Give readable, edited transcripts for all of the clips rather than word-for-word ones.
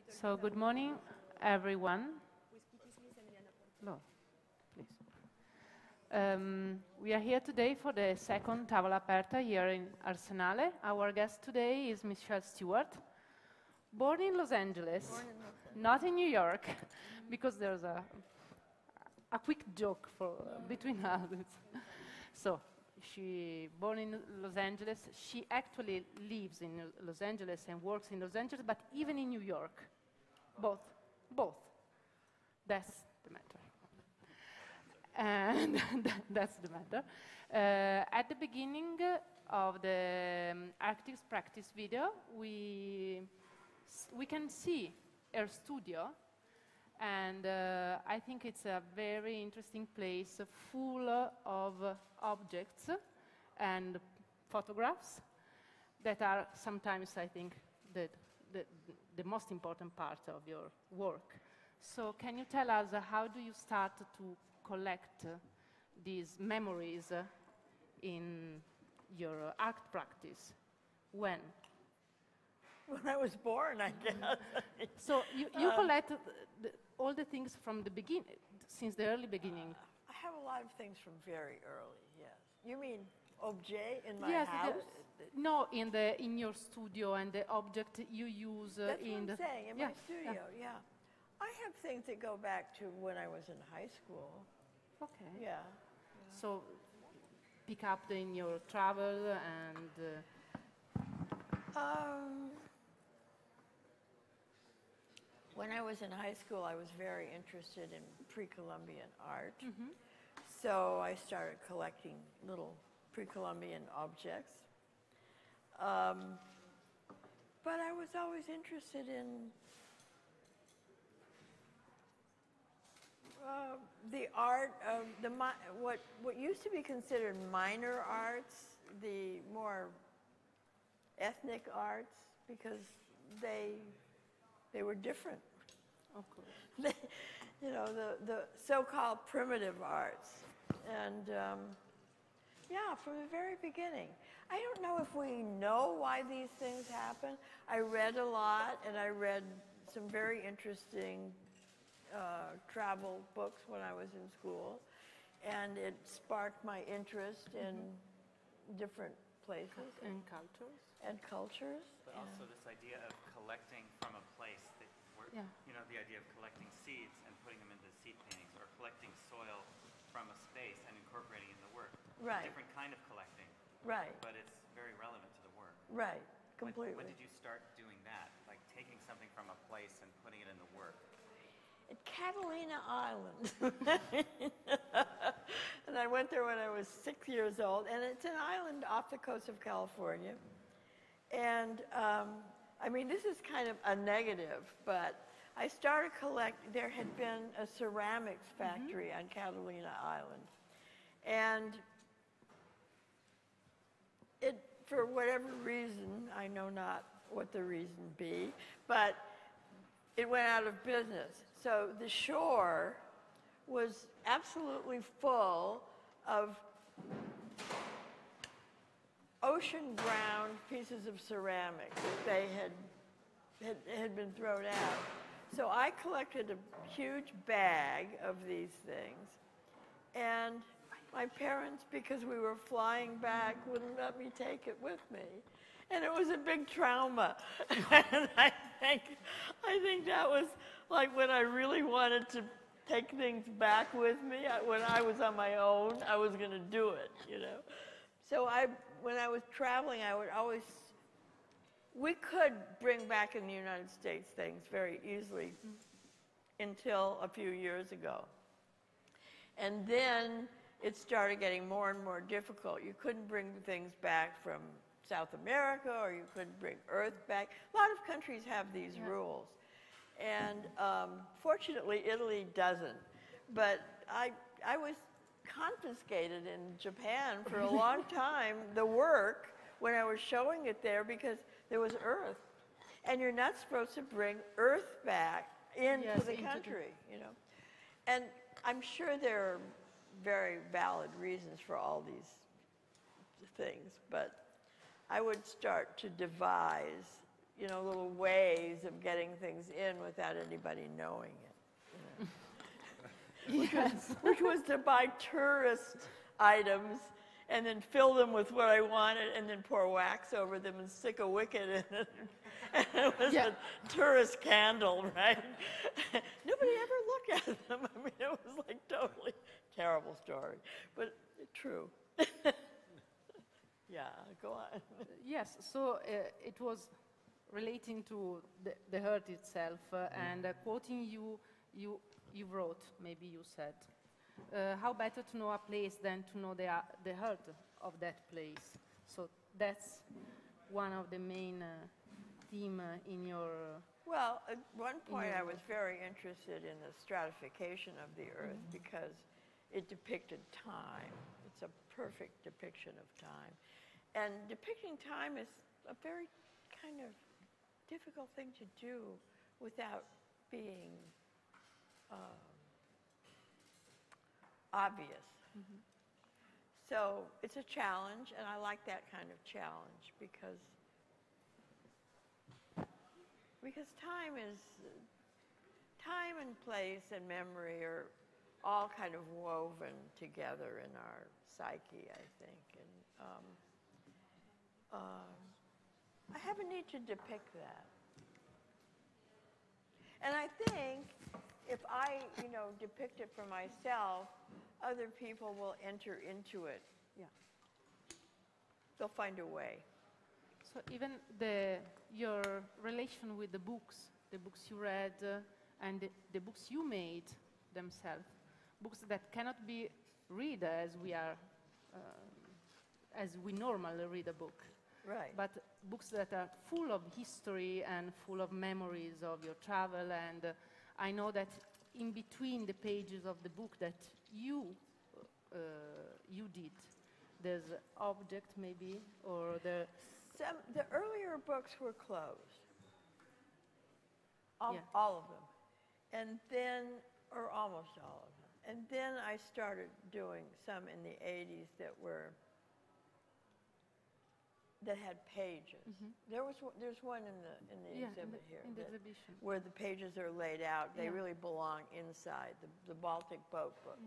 So good morning, everyone. No, please. We are here today for the second Tavola Aperta here in Arsenale. Our guest today is Michelle Stuart, born in Los Angeles, not in New York, because there's a quick joke between us. So, she born in Los Angeles. She actually lives in Los Angeles and works in Los Angeles, but even in New York. Both. That's the matter. And that's the matter. At the beginning of the artist practice video, we can see her studio, and I think it's a very interesting place full of objects and photographs that are sometimes, I think, the most important part of your work. So can you tell us how do you start to collect these memories in your art practice? When? When I was born, I guess. So you collect all the things from the beginning, since the early beginning. I have a lot of things from very early, yes. You mean objet in my yes, house? No, in your studio and the object you use That's in what I'm saying, in my studio, yeah. I have things that go back to when I was in high school. Okay. Yeah. So pick up in your travel and... When I was in high school, I was very interested in pre-Columbian art. So I started collecting little pre-Columbian objects. But I was always interested in the art of what used to be considered minor arts, the more ethnic arts, because they were different. Of course. You know, the so-called primitive arts. And yeah, from the very beginning. I don't know if we know why these things happen. I read a lot, and I read some very interesting travel books when I was in school. And it sparked my interest in different places. And cultures. And cultures. But also this idea of collecting from a place that you know, the idea of collecting seeds and putting them into seed paintings, or collecting soil from a space and incorporating it in the work. Right. A different kind of collecting. Right. But it's very relevant to the work. Right. Completely. When did you start doing that? Like taking something from a place and putting it in the work? At Catalina Island. And I went there when I was 6 years old, and it's an island off the coast of California. And I mean, this is kind of a negative, but I started collecting. There had been a ceramics factory on Catalina Island. And it, for whatever reason, I know not what the reason be, but it went out of business. So the shore was absolutely full of ocean-ground pieces of ceramic that they had been thrown out. So I collected a huge bag of these things, and my parents, because we were flying back, wouldn't let me take it with me. And it was a big trauma. And I think that was like when I really wanted to take things back with me. When I was on my own, I was going to do it, you know. So when I was traveling, I would always, we could bring back in the United States things very easily until a few years ago. And then it started getting more and more difficult. You couldn't bring things back from South America, or you couldn't bring earth back. A lot of countries have these rules. And fortunately, Italy doesn't. But I was confiscated in Japan for a long time, the work, when I was showing it there, because there was earth. And you're not supposed to bring earth back into the country, you know. And I'm sure there are very valid reasons for all these things, but I would start to devise you know, little ways of getting things in without anybody knowing it. You know? which was to buy tourist items and then fill them with what I wanted and then pour wax over them and stick a wick in it. And it was a tourist candle, right? Nobody ever looked at them. I mean, it was like totally terrible story, but true. Yeah, go on. Yes, so it was relating to the hurt itself, and quoting you wrote, maybe you said, how better to know a place than to know the hurt of that place. So that's one of the main theme in your... Well, at one point I was very interested in the stratification of the Earth because it depicted time. It's a perfect depiction of time. And depicting time is a very kind of difficult thing to do without being obvious. So it's a challenge, and I like that kind of challenge because time and place and memory are all kind of woven together in our psyche, I think. And I have a need to depict that. And I think if I, you know, depict it for myself, other people will enter into it. Yeah. They'll find a way. So even your relation with the books you read, and the books you made themselves, books that cannot be read as we normally read a book. Right. But books that are full of history and full of memories of your travel, and I know that in between the pages of the book that you did, there's object maybe, or the earlier books were closed. All of them. And then, or almost all of them. And then I started doing some in the 80s that had pages. There's one in the exhibit here. In the exhibition. Where the pages are laid out. They really belong inside, the Baltic Boat Book.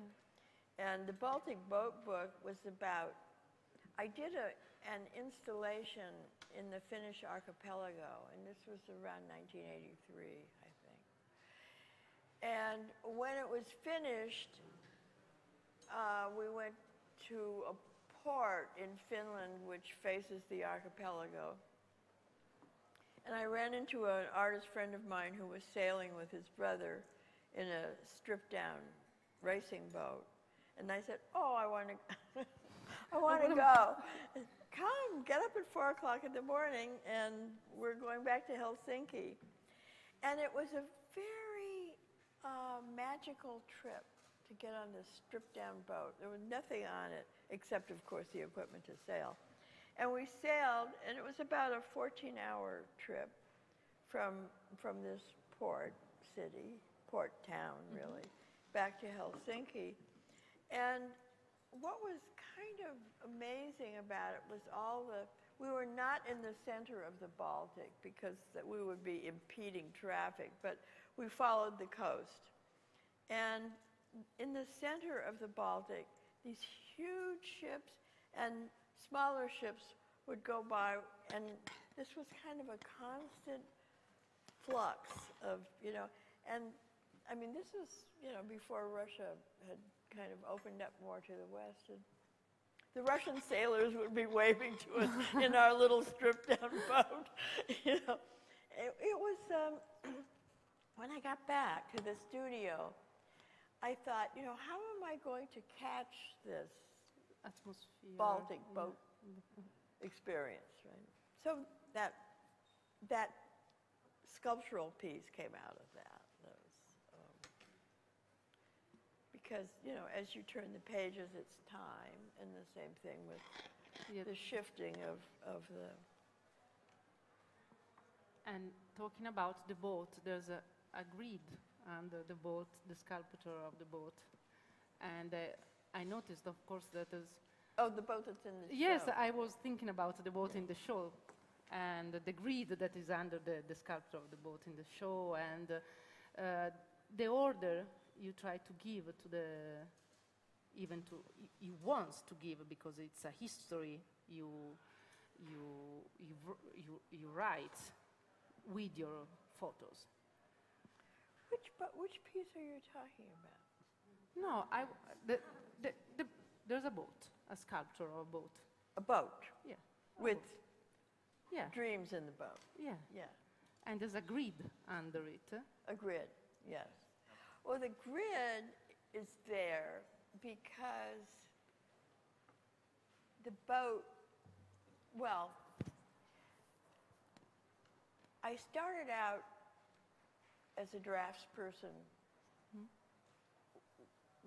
And the Baltic Boat Book was about, I did an installation in the Finnish archipelago, and this was around 1983, I think. And when it was finished, we went to a port in Finland which faces the archipelago. And I ran into an artist friend of mine who was sailing with his brother in a stripped-down racing boat. And I said, oh, I want to go. Come, get up at 4 o'clock in the morning, and we're going back to Helsinki. And it was a very magical trip to get on this stripped-down boat. There was nothing on it except, of course, the equipment to sail. And we sailed, and it was about a 14-hour trip from this port town, really, back to Helsinki. And what was kind of amazing about it was we were not in the center of the Baltic because we would be impeding traffic, but we followed the coast. And in the center of the Baltic, these huge ships and smaller ships would go by, and this was kind of a constant flux of, you know, and I mean, this is, you know, before Russia had kind of opened up more to the west. And the Russian sailors would be waving to us in our little stripped-down boat. You know, it was, when I got back to the studio, I thought, you know, how am I going to catch this atmosphere, Baltic boat experience, right? So that sculptural piece came out of that. Because, you know, as you turn the pages, it's time, and the same thing with the shifting of the... And talking about the boat, there's a grid under the boat, the sculpture of the boat. And I noticed, of course, that there's... Oh, the boat that's in the show. Yes, I was thinking about the boat in the show. and the grid that is under the sculpture of the boat in the show, and the order you try to give to the, even to, you wants to give, because it's a history you write with your photos. Which piece are you talking about? No, there's a boat, a sculpture of a boat. A boat. Yeah. With Yeah. dreams in the boat. Yeah. Yeah. And there's a grid under it. A grid, yes. Well, the grid is there because the boat, well, I started out as a draftsperson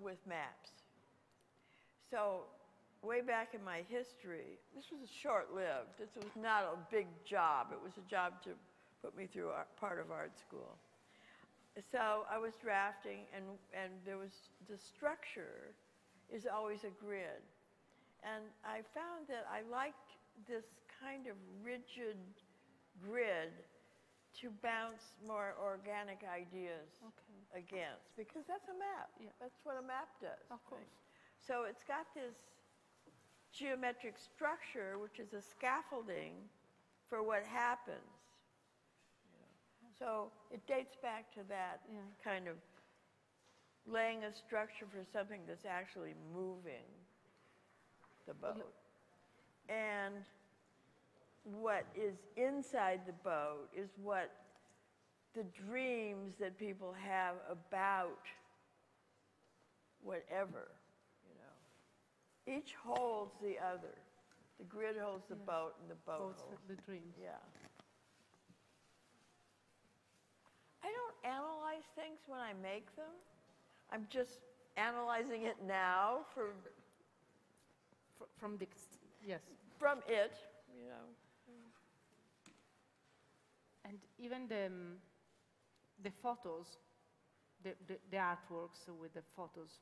with maps. So way back in my history, this was short-lived. This was not a big job. It was a job to put me through part of art school. So I was drafting, and there was, the structure is always a grid. And I found that I liked this kind of rigid grid to bounce more organic ideas against, because that's a map. Yeah. That's what a map does. Of course. Right? So it's got this geometric structure, which is a scaffolding for what happens. So it dates back to that kind of laying a structure for something that's actually moving the boat. And what is inside the boat is what the dreams that people have about whatever, you know. Each holds the other. The grid holds the boat, and the boat holds the dreams. Yeah. I don't analyze things when I make them. I'm just analyzing it now From the, yes. From it, you know. And even the photos, the artworks with the photos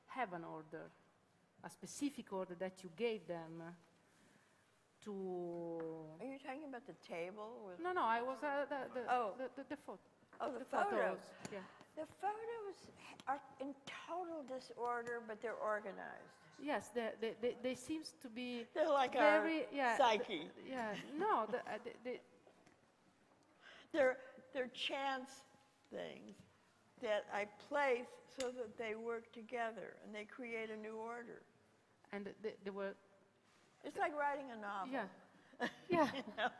have an order, a specific order that you gave them to... Are you talking about the table? With No, I was the photo. Oh, the photos. photos. Yeah. The photos are in total disorder, but they're organized. Yes, they seems to be They're like very, our psyche. No, They're chance things that I place so that they work together and they create a new order. And they were... It's like writing a novel. Yeah. Yeah. You know?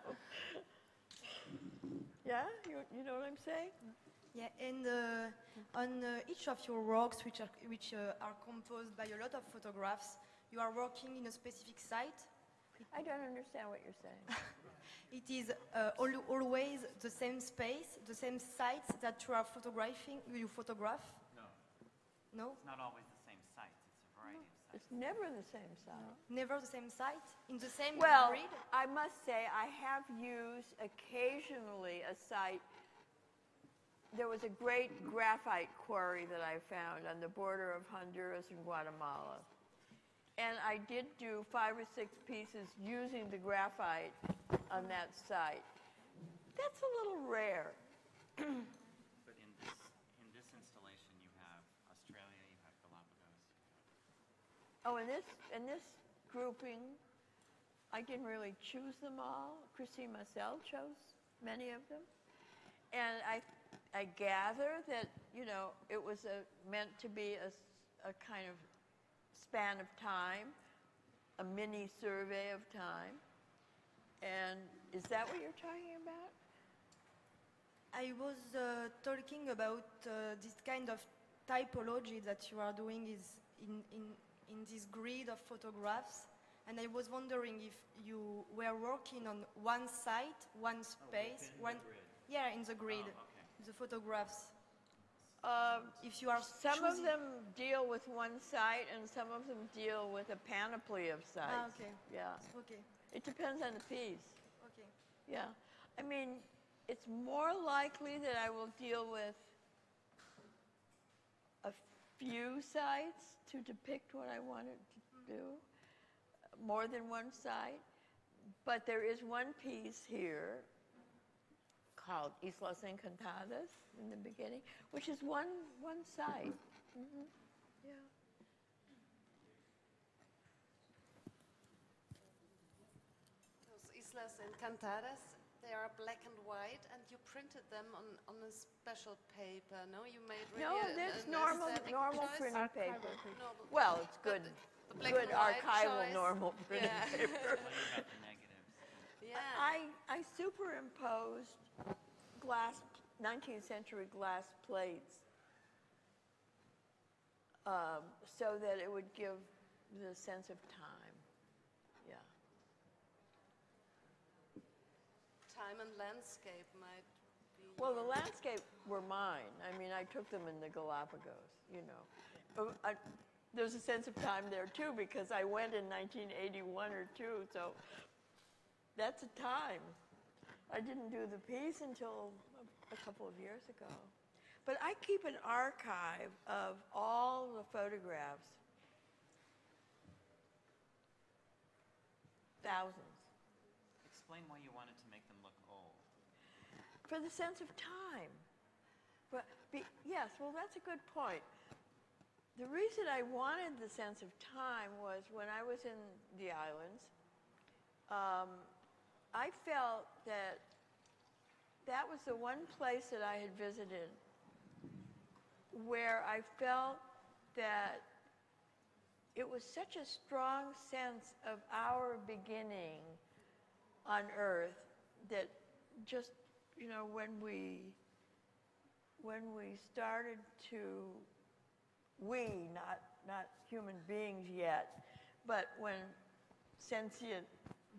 Yeah? You know what I'm saying? Yeah, and on each of your works, which are composed by a lot of photographs, you are working in a specific site. I don't understand what you're saying. It is always the same space, the same sites that you are photographing. You photograph? No. No. It's not always the same sites. It's a variety of sites. It's never the same site. No. Never the same site in the same Well, grid. I must say I have used occasionally a site. There was a great graphite quarry that I found on the border of Honduras and Guatemala. And I did do 5 or 6 pieces using the graphite on that site. That's a little rare. But in this installation, you have Australia, you have Galapagos. Oh, in this grouping, I didn't really choose them all. Christine Marcel chose many of them. And I gather that, you know, it was meant to be a kind of span of time, a mini survey of time. And is that what you're talking about? I was talking about this kind of typology that you are doing is in this grid of photographs. And I was wondering if you were working on one site, one space, one... The grid. Yeah, in the grid, Oh, okay. the photographs. If you are some of them deal with one site, and some of them deal with a panoply of sites. Ah, okay. Yeah. Okay. It depends on the piece. Okay. Yeah. I mean, it's more likely that I will deal with a few sites to depict what I wanted to do, more than one site. but there is one piece here called Ethos and Cantatas in the beginning, which is one side. Mm-hmm. Yeah. Those Ethos and Cantatas, they are black and white, and you printed them on a special paper, no? You made really that's an normal choice? printing paper. No, Well, it's good, the black good and white archival choice. normal printing paper. What about the negatives? Yeah. I superimposed glass, 19th century glass plates so that it would give the sense of time. Yeah. Time and landscape might be... Well, the landscape were mine. I mean, I took them in the Galapagos, you know. There's a sense of time there, too, because I went in 1981 or 2, so that's a time. I didn't do the piece until a couple of years ago. But I keep an archive of all the photographs. Thousands. Explain why you wanted to make them look old. For the sense of time. But yes, well, that's a good point. The reason I wanted the sense of time was when I was in the islands, I felt that that was the one place that I had visited where I felt that it was such a strong sense of our beginning on Earth that just, you know, when we started to, not human beings yet, but when sentient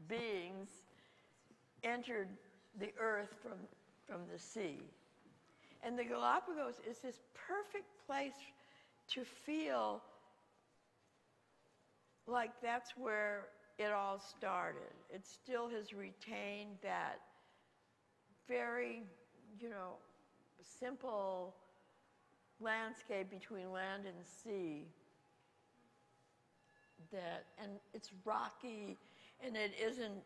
beings entered the Earth from the sea. And the Galapagos is this perfect place to feel like that's where it all started. It still has retained that very, you know, simple landscape between land and sea. And it's rocky, and it isn't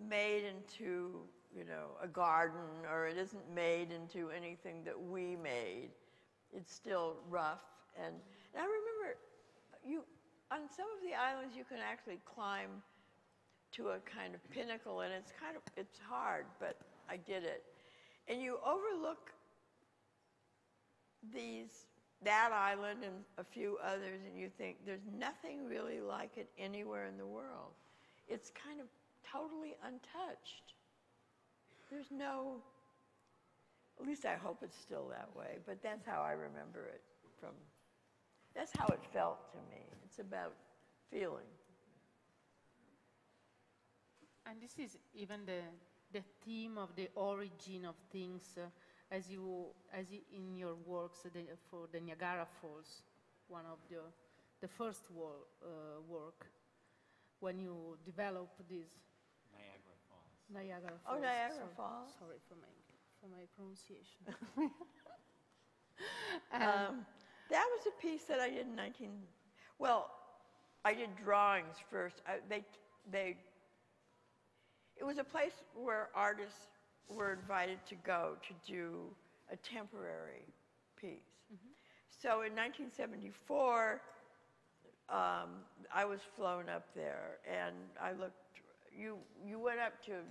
made into, you know, a garden, or it isn't made into anything that we made. It's still rough. And I remember on some of the islands you can actually climb to a kind of pinnacle, and it's hard, but I did it. And you overlook that island and a few others, and you think there's nothing really like it anywhere in the world. It's kind of totally untouched. There's no, at least I hope it's still that way, but that's how I remember it that's how it felt to me. It's about feeling. And this is even the theme of the origin of things, as in your works for the Niagara Falls, one of the first work, when you develop this. Niagara Falls. Oh, Niagara Falls. Sorry for my pronunciation. That was a piece that I did in I did drawings first. It was a place where artists were invited to go to do a temporary piece. Mm-hmm. So in 1974, I was flown up there, and I looked. You went up to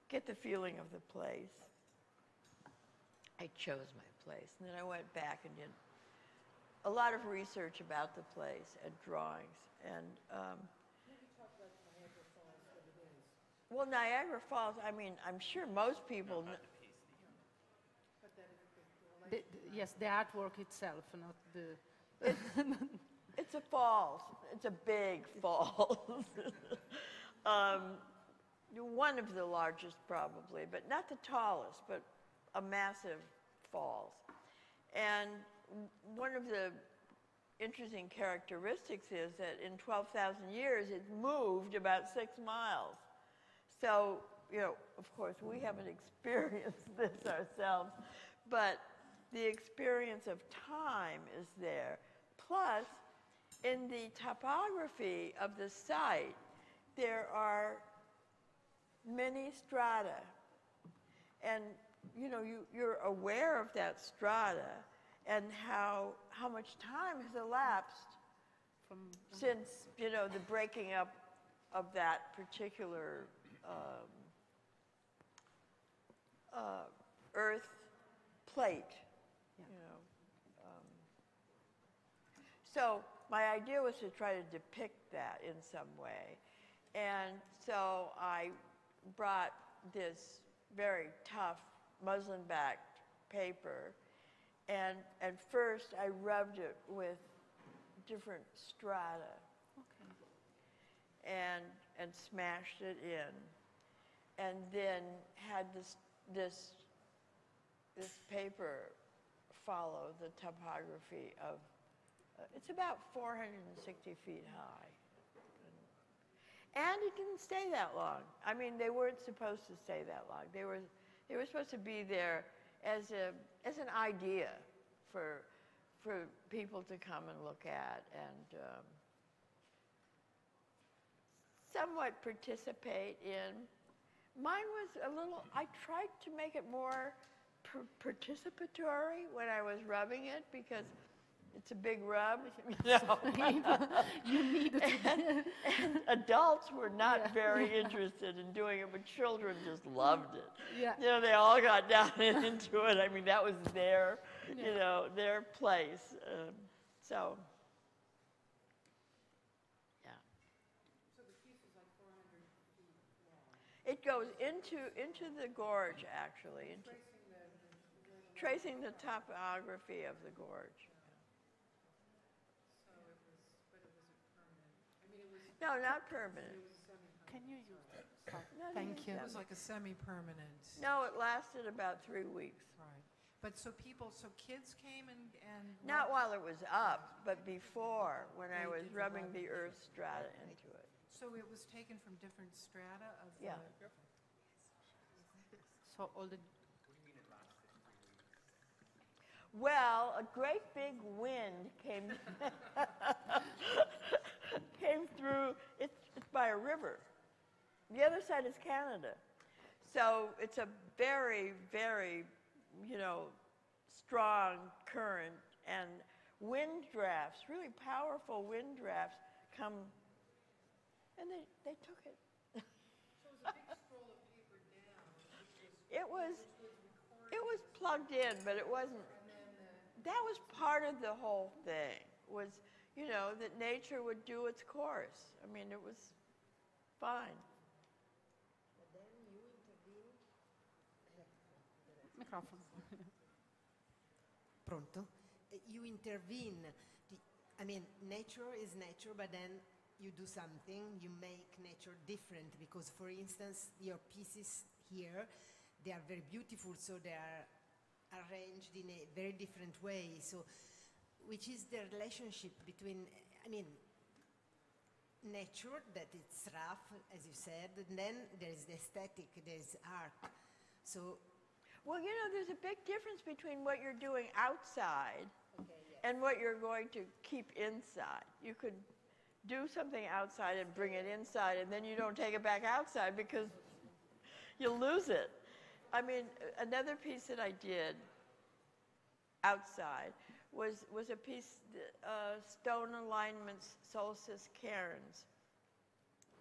get the feeling of the place. I chose my place, and then I went back and did a lot of research about the place and drawings. And maybe talk about Niagara Falls, what it is. well, Niagara Falls. I mean, I'm sure most people. Yes, the artwork itself, not the. It's a falls. It's a big falls. One of the largest, probably, but not the tallest, but a massive falls. And one of the interesting characteristics is that in 12,000 years, it moved about 6 miles. So, you know, of course, we haven't experienced this ourselves, but the experience of time is there. Plus, in the topography of the site, there are many strata. And you know, you're aware of that strata and how much time has elapsed since, you know, the breaking up of that particular earth plate, you know. So my idea was to try to depict that in some way. And so I brought this very tough muslin-backed paper, and at first I rubbed it with different strata, and smashed it in, and then had this paper follow the topography of. It's about 460 feet high. And it didn't stay that long. I mean, they weren't supposed to stay that long. They were supposed to be there as an idea for people to come and look at and somewhat participate in. Mine was a little, I tried to make it more participatory when I was rubbing it because it's a big rub. You need it. And adults were not very interested in doing it, but children just loved it. Yeah. You know, they all got down into it. I mean, that was their, you know, their place. So, yeah. So the piece is like 400 feet long. It goes into the gorge, actually, tracing the topography of the gorge. So it was, but it wasn't permanent. I mean, it was. No, not permanent. It was semi-permanent. Can you use that? No, Thank you. It was like a semi-permanent. No, it lasted about 3 weeks. Right. But so kids came and Not while it was up, but before, when I They was did the rubbing rubbing. the earth strata into it. So it was taken from different strata of Yeah. the. So all the Well, a great big wind came came through. It's by a river. The other side is Canada. So it's a very, very, you know, strong current, and wind drafts, really powerful wind drafts come, and they took it. So it was a big scroll of paper down. It was plugged in, but it wasn't. That was part of the whole thing, was, you know, that nature would do its course. I mean, it was fine. But then you intervene. microfono. Pronto? You intervene. I mean, nature is nature, but then you do something, you make nature different, because, for instance, your pieces here, they are very beautiful, so they are arranged in a very different way. So, which is the relationship between, I mean, nature, that it's rough, as you said, and then there's the aesthetic, there's art. So, well, you know, there's a big difference between what you're doing outside and what you're going to keep inside. You could do something outside and bring it inside, and then you don't take it back outside because you'll lose it. I mean, another piece that I did outside was a piece, stone alignments, Solstice, Cairns.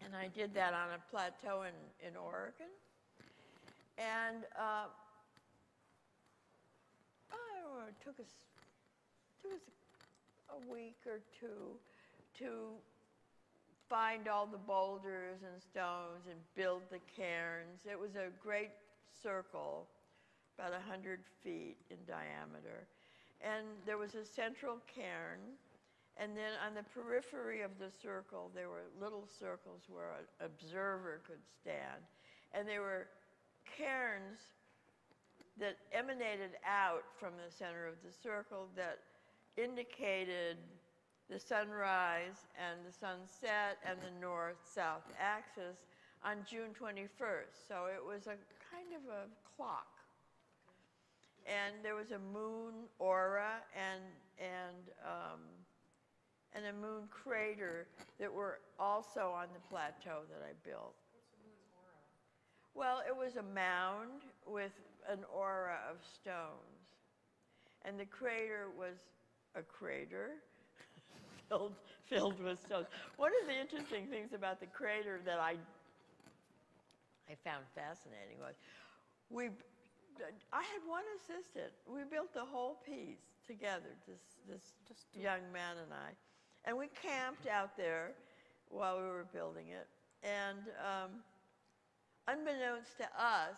And I did that on a plateau in Oregon. And I don't know, it took us a week or two to find all the boulders and stones and build the cairns. It was a great circle, about 100 feet in diameter. And there was a central cairn, and then on the periphery of the circle, there were little circles where an observer could stand. And there were cairns that emanated out from the center of the circle that indicated the sunrise and the sunset and the north-south axis on June 21st. So it was a kind of a clock. And there was a moon aura, and and a moon crater that were also on the plateau that I built. What's the moon's aura? Well, it was a mound with an aura of stones. And the crater was a crater filled with stones. One of the interesting things about the crater that I found fascinating was I had one assistant. We built the whole piece together, this young man and I. And we camped out there while we were building it. And unbeknownst to us,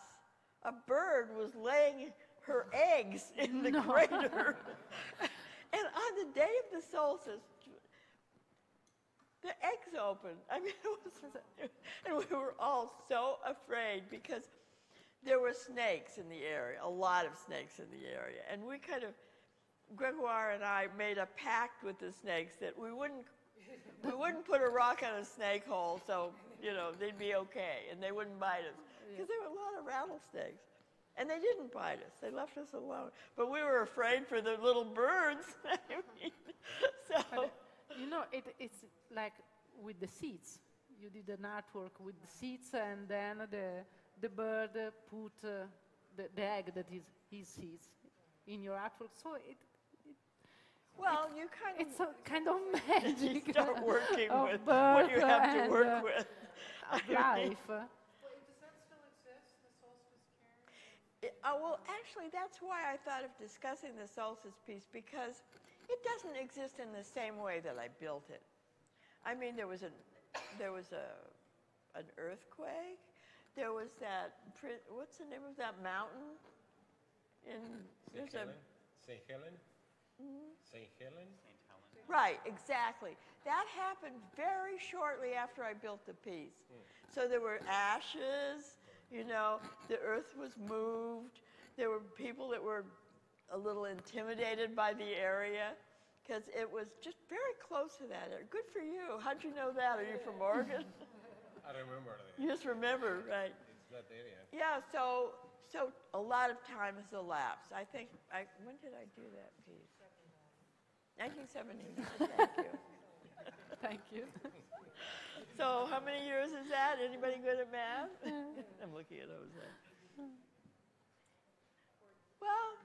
a bird was laying her eggs in the crater. And on the day of the solstice, the eggs opened. I mean, and we were all so afraid because there were snakes in the area, a lot of snakes in the area. And we kind of, Gregoire and I made a pact with the snakes that we wouldn't put a rock on a snake hole, so, they'd be okay, and they wouldn't bite us. Because there were a lot of rattlesnakes. And they didn't bite us. They left us alone. But we were afraid for the little birds. I mean, so. It's like with the seeds. You did an artwork with the seeds, and then the bird put the egg that is his seeds in your artwork. So it's a kind of magic. You start working of with birth what you have to work with. Of life. Does that still exist, the Solstice Cairns? Well, actually, that's why I thought of discussing the solstice piece, because it doesn't exist in the same way that I built it. I mean, there was an earthquake. There was that. What's the name of that mountain? St. Helen. St. Helen. St. Helen. Right, exactly. That happened very shortly after I built the piece. So there were ashes, the earth was moved. There were people that were a little intimidated by the area because it was just very close to that area. Good for you. How'd you know that? Are you from Oregon? I remember that. You just remember, right? It's that area. Yeah, so a lot of time has elapsed. I think, when did I do that piece? 1979, thank you. Thank you. So how many years is that? Anybody good at math? I'm looking at Jose. Well,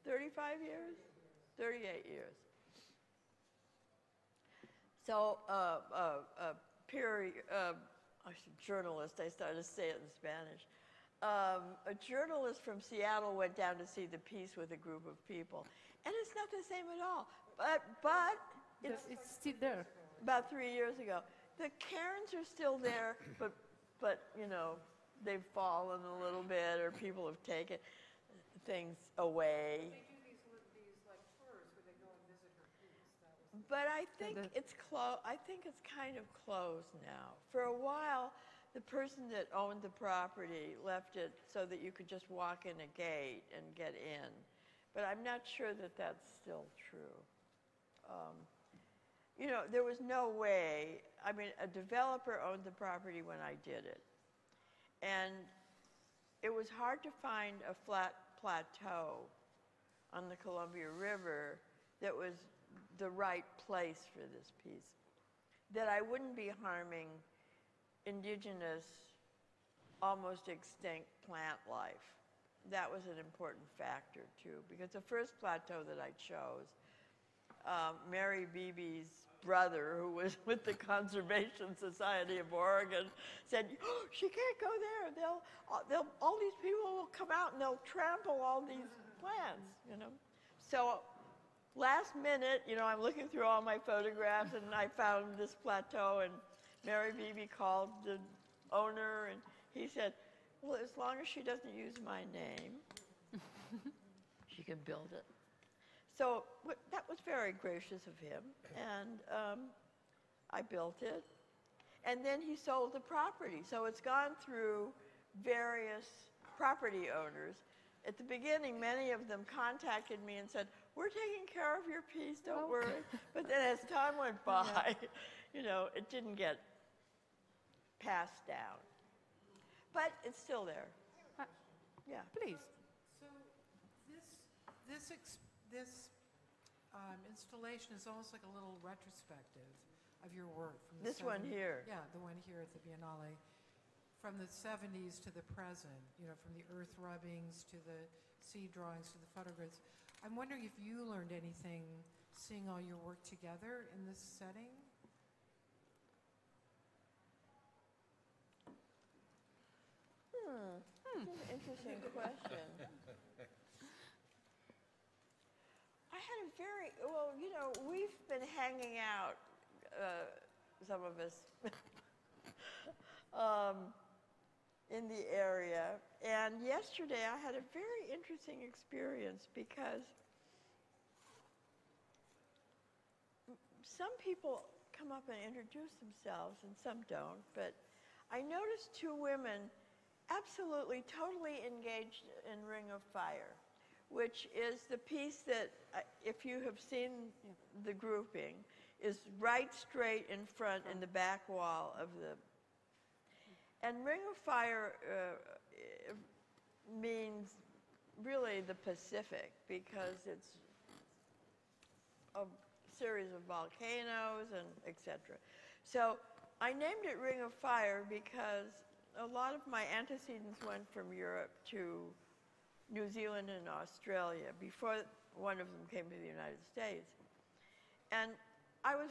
35 years? 38 years. So a journalist, I started to say it in Spanish. A journalist from Seattle went down to see the piece with a group of people. And it's not the same at all. But it's still there. About 3 years ago. The cairns are still there, but they've fallen a little bit, or people have taken things away. They do these like tours where they go and visit her piece. But I think I think it's kind of closed now. For a while, the person that owned the property left it so that you could just walk in a gate and get in. But I'm not sure that that's still true. There was no way. I mean, a developer owned the property when I did it. And it was hard to find a flat plateau on the Columbia River that was the right place for this piece, that I wouldn't be harming indigenous, almost extinct plant life. That was an important factor, too, because the first plateau that I chose, Mary Beebe's brother, who was with the Conservation Society of Oregon, said, oh, she can't go there. All these people will come out and they'll trample all these plants, So last minute, I'm looking through all my photographs, and I found this plateau, and Mary Beebe called the owner, and he said, well, as long as she doesn't use my name, she can build it. So that was very gracious of him, and I built it. And then he sold the property. So it's gone through various property owners. At the beginning, many of them contacted me and said, we're taking care of your piece, don't worry. But then as time went by, it didn't get passed down. But it's still there. Yeah. Please. So this installation is almost like a little retrospective of your work. From the This one 70s. here. Yeah, the one here at the Biennale. From the 70s to the present, you know, from the earth rubbings to the sea drawings to the photographs. I'm wondering if you learned anything seeing all your work together in this setting? That's an interesting question. I had a very, well, you know, we've been hanging out, some of us, in the area. And yesterday I had a very interesting experience because some people come up and introduce themselves and some don't, but I noticed two women absolutely, totally engaged in Ring of Fire, which is the piece that, if you have seen the grouping, is right straight in front in the back wall of the... And Ring of Fire means really the Pacific because it's a series of volcanoes and etc. So I named it Ring of Fire because a lot of my antecedents went from Europe to New Zealand and Australia before one of them came to the United States. And I was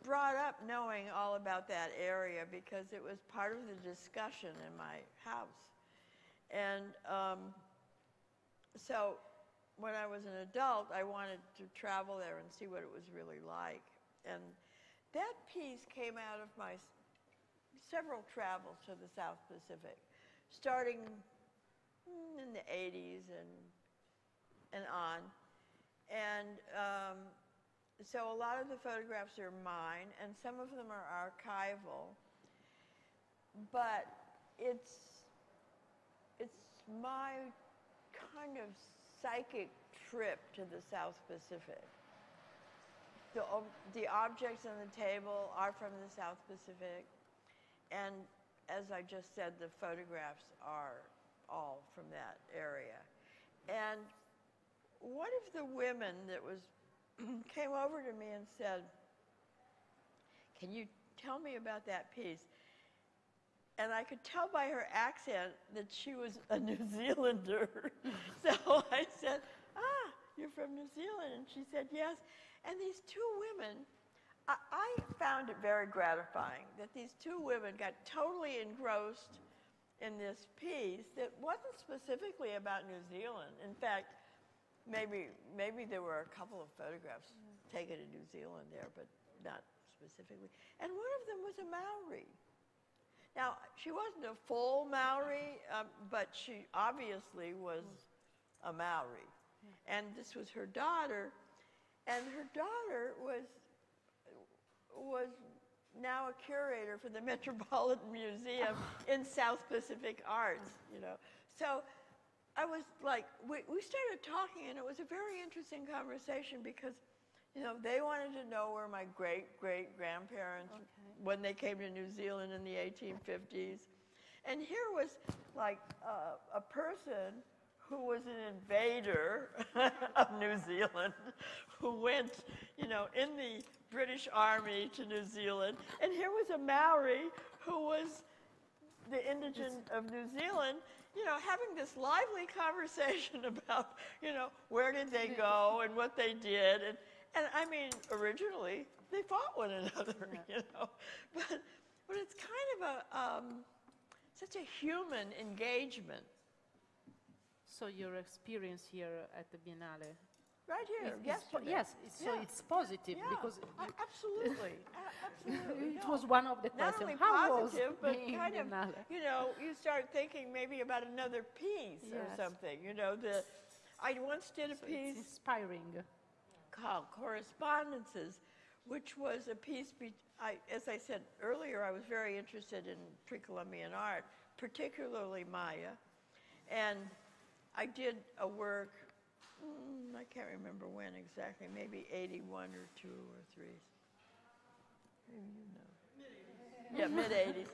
brought up knowing all about that area because it was part of the discussion in my house. And so when I was an adult, I wanted to travel there and see what it was really like. And that piece came out of my several travels to the South Pacific, starting in the 80s and on. And so a lot of the photographs are mine, and some of them are archival. But it's my kind of psychic trip to the South Pacific. The objects on the table are from the South Pacific. And as I just said, the photographs are all from that area. And one of the women that came over to me and said, "Can you tell me about that piece?" And I could tell by her accent that she was a New Zealander. So I said, "You're from New Zealand?" And she said, "Yes." And these two women, I found it very gratifying that these two women got totally engrossed in this piece that wasn't specifically about New Zealand. In fact, maybe there were a couple of photographs taken in New Zealand there, but not specifically. And one of them was a Maori. Now, she wasn't a full Maori, but she obviously was a Maori. And this was her daughter, and her daughter was now a curator for the Metropolitan Museum in South Pacific Arts, you know. So I was like, we started talking, and it was a very interesting conversation because, you know, they wanted to know where my great-great-grandparents, when they came to New Zealand in the 1850s. And here was like a person who was an invader of New Zealand, who went, you know, in the British Army to New Zealand. And here was a Maori who was the indigent of New Zealand, you know, having this lively conversation about, you know, where did they go and what they did. And I mean, originally, they fought one another, you know. But it's kind of such a human engagement. So your experience here at the Biennale? Right here, yesterday. Yes, so it's positive because... Absolutely, absolutely. It was one of the questions. Not only How positive, was but kind of, Biennale? you know, you start thinking maybe about another piece or something. You know, I once did a piece... It's inspiring. Called Correspondences, which was a piece, as I said earlier, I was very interested in pre-Columbian art, particularly Maya. And I did a work, I can't remember when exactly, maybe 81 or 2 or 3. Maybe you know. Mid-80s.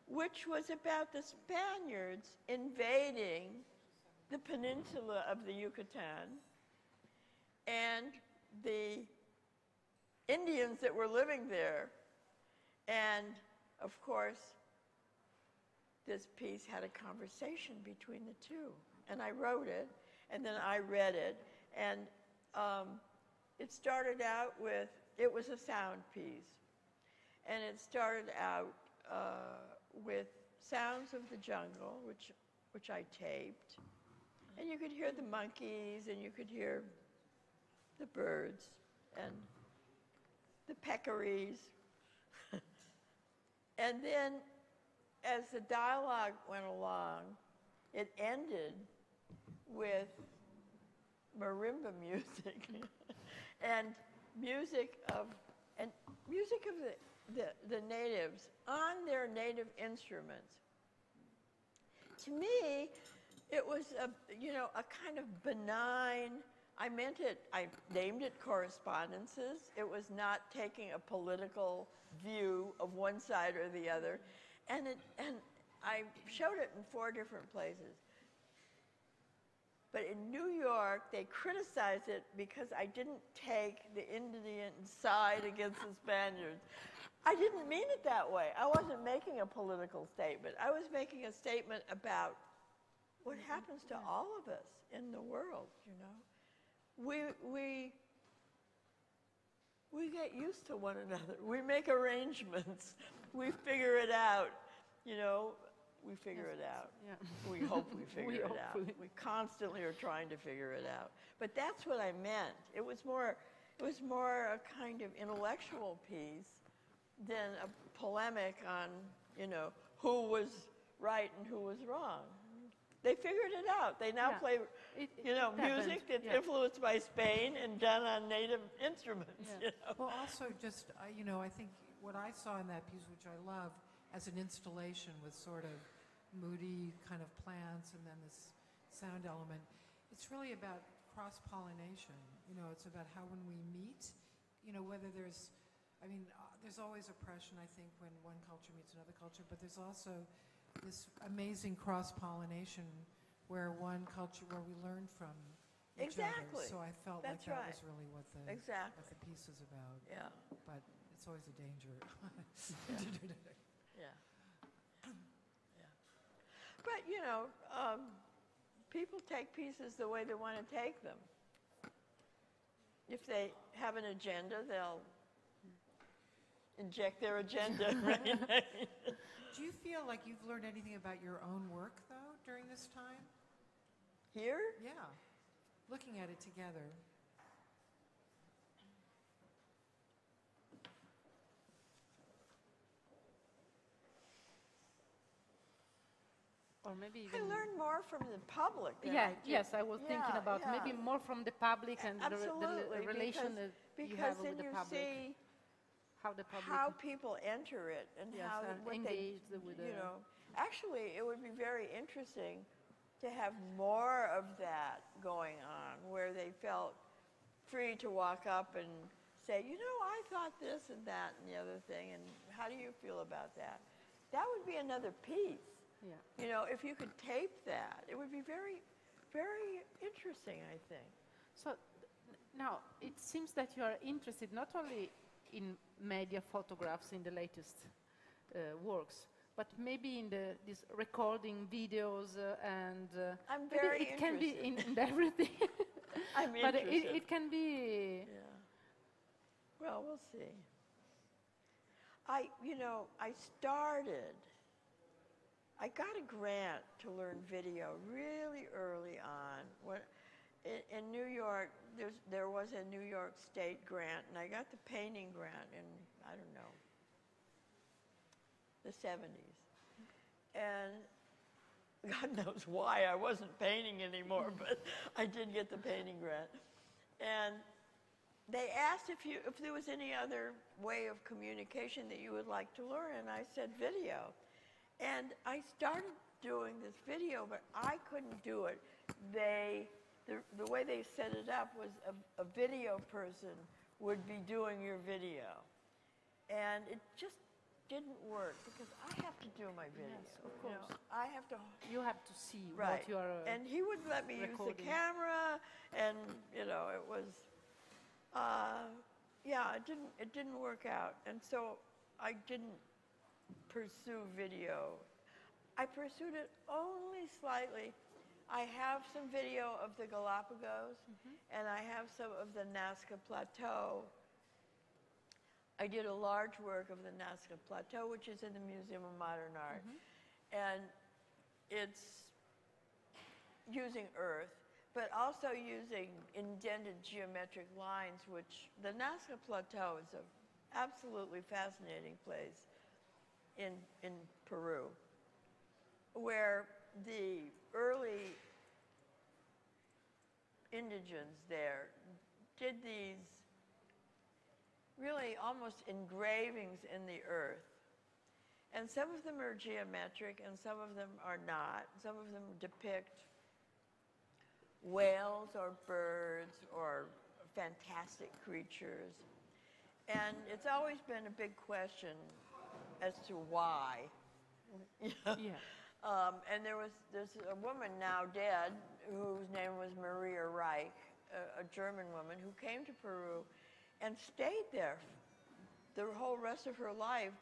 Which was about the Spaniards invading the peninsula of the Yucatan and the Indians that were living there. And of course, this piece had a conversation between the two. And I wrote it, and then I read it. And it started out with, it was a sound piece. And it started out with sounds of the jungle, which I taped. And you could hear the monkeys, and you could hear the birds, and the peccaries. And then, as the dialogue went along, it ended with marimba music and music of the natives on their native instruments. To me, it was a kind of benign. I named it correspondences. It was not taking a political view of one side or the other. And I showed it in 4 different places. But in New York, they criticized it because I didn't take the Indian side against the Spaniards. I didn't mean it that way. I wasn't making a political statement. I was making a statement about what happens to all of us in the world, you know. We get used to one another. We make arrangements. We figure it out, you know. We figure it out. Yeah. We hope we figure it out. We constantly are trying to figure it out. But that's what I meant. It was more a kind of intellectual piece than a polemic on, you know, who was right and who was wrong. They figured it out. They now play, music that's influenced by Spain and done on native instruments. Yeah. You know? Well, also just, I think what I saw in that piece, which I love, as an installation with sort of moody kind of plants and then this sound element, it's really about cross-pollination. You know, it's about how when we meet, you know, whether there's always oppression, I think, when one culture meets another culture, but there's also this amazing cross-pollination where we learn from each other. So I felt that was really what the piece is about. Yeah. But it's always a danger. Yeah. But, you know, people take pieces the way they want to take them. If they have an agenda, they'll inject their agenda. Right? Do you feel like you've learned anything about your own work, though, during this time? Here? Yeah. Looking at it together. Or maybe even I learned more from the public. Yes, I was thinking about maybe more from the public and the relation that you have with the public. See how the public, how people enter it and how what engage with you know. Actually, it would be very interesting to have more of that going on, where they felt free to walk up and say, you know, I thought this and that and the other thing, and how do you feel about that? That would be another piece. Yeah. You know, if you could tape that, it would be very, very interesting, I think. So now it seems that you are interested not only in media photographs in the latest works, but maybe in these recording videos and I'm very it can be in everything. I'm but interested. it can be. Yeah. Well, we'll see. I got a grant to learn video really early on. When in New York, there was a New York State grant, and I got the painting grant in, I don't know, the 70s. And God knows why I wasn't painting anymore, but I did get the painting grant. And they asked if there was any other way of communication that you would like to learn, and I said video. And I started doing this video, but I couldn't do it. The way they set it up was a video person would be doing your video. And it just didn't work because I have to do my video. Yes, of You know, course. I have to. You have to see Right. what you are and he wouldn't let me use recording. the camera, and you know, it was. Yeah, it didn't work out, and so I didn't pursue video. I pursued it only slightly. I have some video of the Galapagos, and I have some of the Nazca Plateau. I did a large work of the Nazca Plateau, which is in the Museum of Modern Art, and it's using earth, but also using indented geometric lines, which the Nazca Plateau is an absolutely fascinating place in Peru, where the early indigents there did these really almost engravings in the earth. And some of them are geometric and some of them are not. Some of them depict whales or birds or fantastic creatures. And it's always been a big question as to why. Yeah. And there's a woman now dead whose name was Maria Reich, a German woman who came to Peru and stayed there the whole rest of her life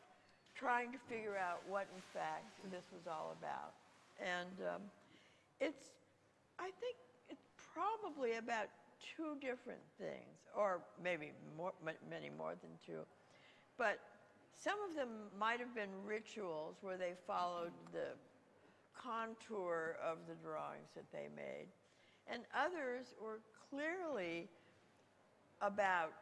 trying to figure out what in fact this was all about. And I think it's probably about two different things, or maybe many more than two. But some of them might have been rituals where they followed the contour of the drawings that they made. And others were clearly about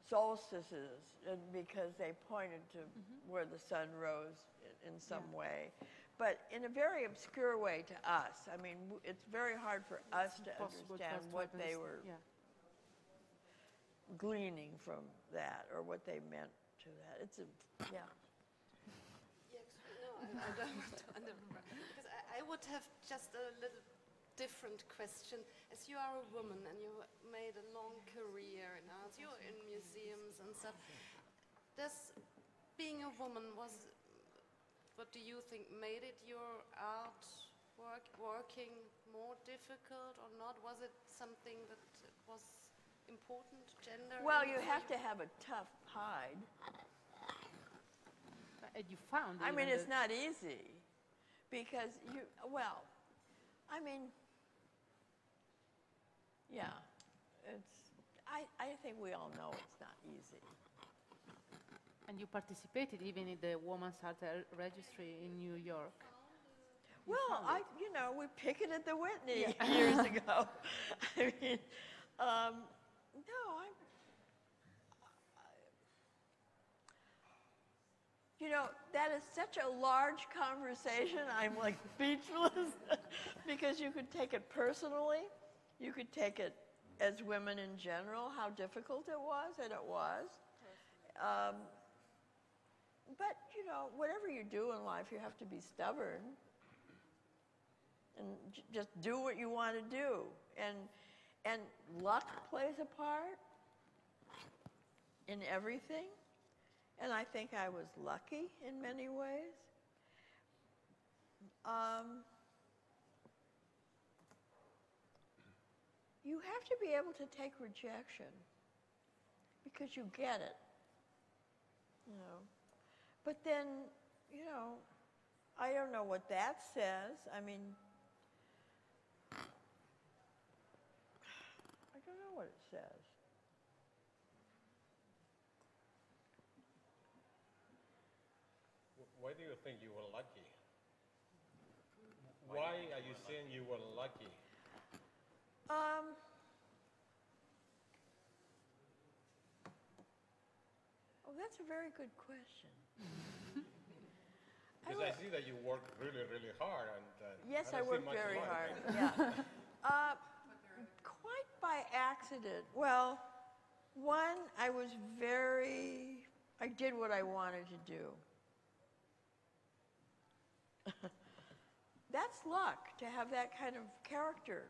solstices, and because they pointed to where the sun rose in some way, but in a very obscure way to us. I mean, it's very hard for us to understand what they were gleaning from that, or what they meant to that. It's a, yeah. Yes, no, I don't want to understand. Because I would have just a little different question. As you are a woman and you made a long career in arts, you're in museums and stuff. Does being a woman what do you think, made it your art working more difficult or not? Was it something that was important, gender? Well, you have to have a tough hide. And you found I mean, it's not easy because I mean, yeah, I think we all know it's not easy. And you participated even in the Women's Art Registry in New York. Well, we picketed the Whitney years ago. I mean, that is such a large conversation. I'm like speechless because you could take it personally. You could take it as women in general, how difficult it was, and it was. But, whatever you do in life, you have to be stubborn and just do what you want to do. And luck plays a part in everything. And I think I was lucky in many ways. You have to be able to take rejection because you get it, But then, I don't know what that says. I mean, I don't know what it says. Why do you think you were lucky? Why are you saying you were lucky? That's a very good question. Because I see that you work really, really hard. Yes, I work very hard. Yeah. Quite by accident. Well, one, I did what I wanted to do. That's luck to have that kind of character.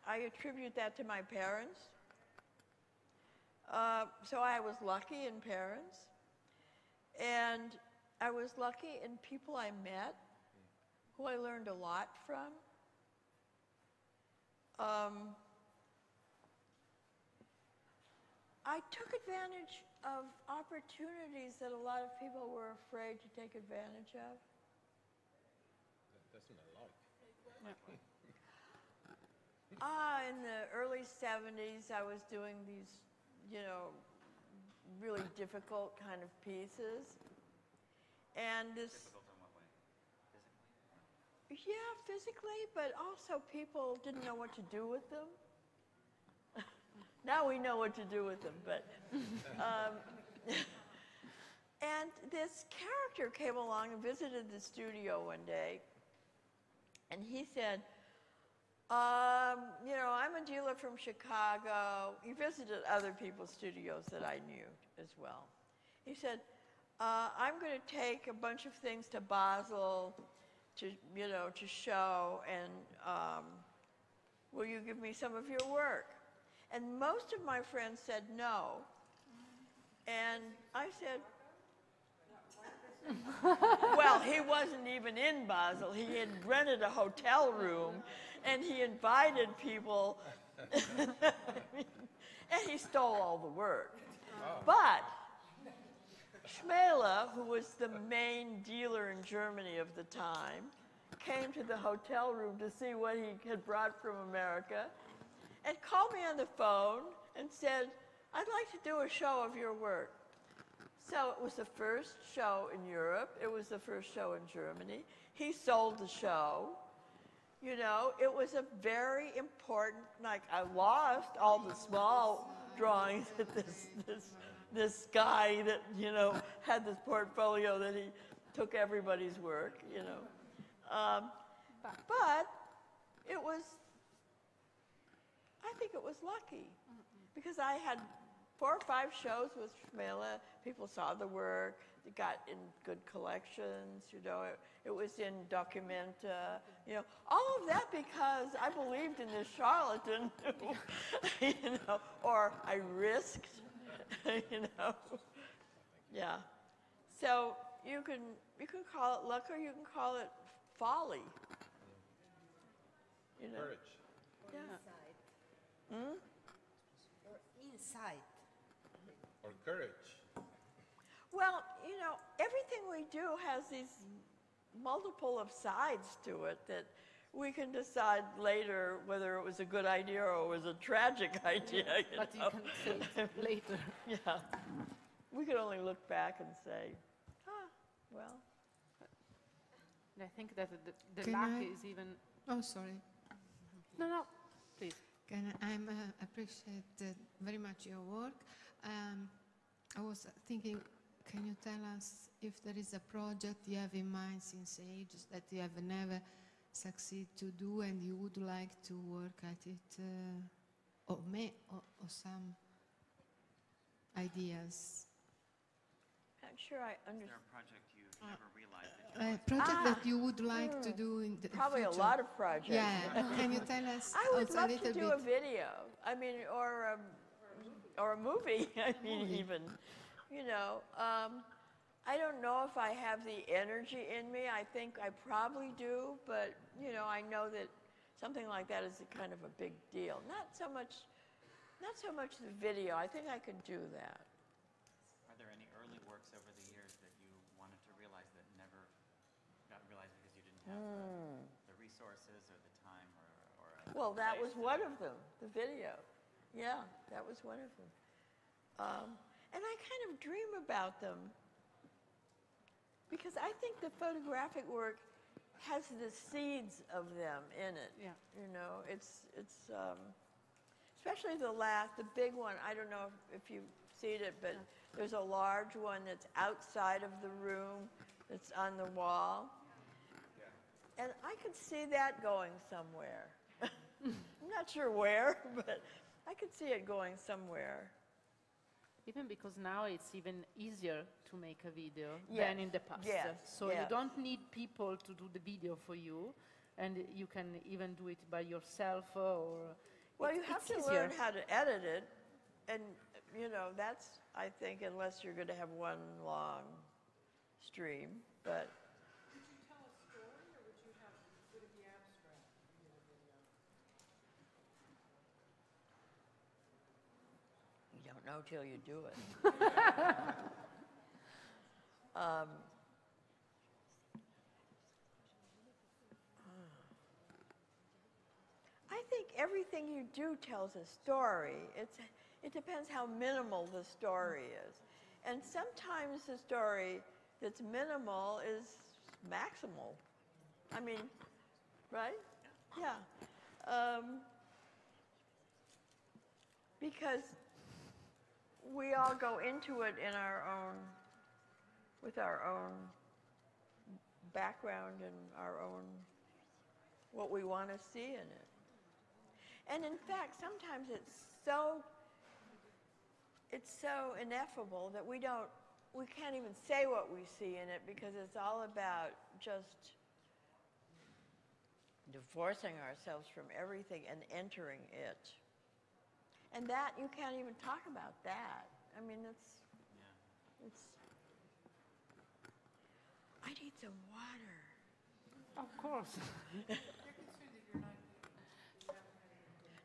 I attribute that to my parents. so I was lucky in parents, and I was lucky in people I met, who I learned a lot from. I took advantage of opportunities that a lot of people were afraid to take advantage of. That's not like. In the early 70s, I was doing these, you know, really difficult kind of pieces. And this... Difficult in what way? Physically? Yeah, physically, but also people didn't know what to do with them. Now we know what to do with them, but... and this character came along and visited the studio one day, and he said, you know, I'm a dealer from Chicago. He visited other people's studios that I knew as well. He said, I'm going to take a bunch of things to Basel to, you know, to show, and will you give me some of your work? And most of my friends said no. And I said, well, he wasn't even in Basel. He had rented a hotel room, and he invited people, and he stole all the work. But Schmele, who was the main dealer in Germany of the time, came to the hotel room to see what he had brought from America, and called me on the phone and said, I'd like to do a show of your work. So it was the first show in Europe. It was the first show in Germany. He sold the show. You know, it was a very important, like, I lost all the small drawings that this guy that, you know, had this portfolio that he took everybody's work, you know. But it was, I think it was lucky, because I had 4 or 5 shows with Schmele. People saw the work. It got in good collections. You know, it was in Documenta. You know, all of that because I believed in this charlatan, you know, or I risked, you know. Yeah. So you can call it luck, or you can call it folly. You know. Courage. Yeah. Or insight. Or courage. Well, you know, everything we do has these multiple of sides to it that we can decide later whether it was a good idea or it was a tragic idea. But you can say it later. Yeah. We can only look back and say, well. And I think that the Can luck I- is even... Oh, sorry. No, please. I appreciate very much your work. I was thinking, can you tell us if there is a project you have in mind since ages that you have never succeeded to do and you would like to work at it, or some ideas? I'm sure I Is there understand. a project you never realized that you A project that you would like to do in the Probably future. a lot of projects. Yeah, can you tell us I would also a love little to bit? do a video. I mean, or a movie. I mean, even, you know. I don't know if I have the energy in me. I think I probably do, but you know, I know that something like that is a kind of a big deal. Not so much the video. I think I could do that. Are there any early works over the years that you wanted to realize that never got realized because you didn't have the resources or the time or a Well, that place was one of them, the video. Yeah, that was one of them. And I kind of dream about them because I think the photographic work has the seeds of them in it. Yeah. You know, it's especially the big one. I don't know if you've seen it, but there's a large one that's outside of the room that's on the wall. And I could see that going somewhere. I'm not sure where, but I could see it going somewhere. Even because now it's even easier to make a video Yes, than in the past. yes, So you yes. don't need people to do the video for you, and you can even do it by yourself. Or Well, you it's have to easier. learn how to edit it, and you know, that's, I think, unless you're going to have one long stream, but. Would you tell a story, or would it be abstract? You don't know till you do it. I think everything you do tells a story. It depends how minimal the story is. And sometimes the story that's minimal is maximal. I mean, right? Yeah. Because we all go into it in our own, with our own background and our own, what we want to see in it. And in fact, sometimes it's so ineffable that we can't even say what we see in it, because it's all about just divorcing ourselves from everything and entering it. And that, you can't even talk about that. I mean, it's, I need some water. Of course.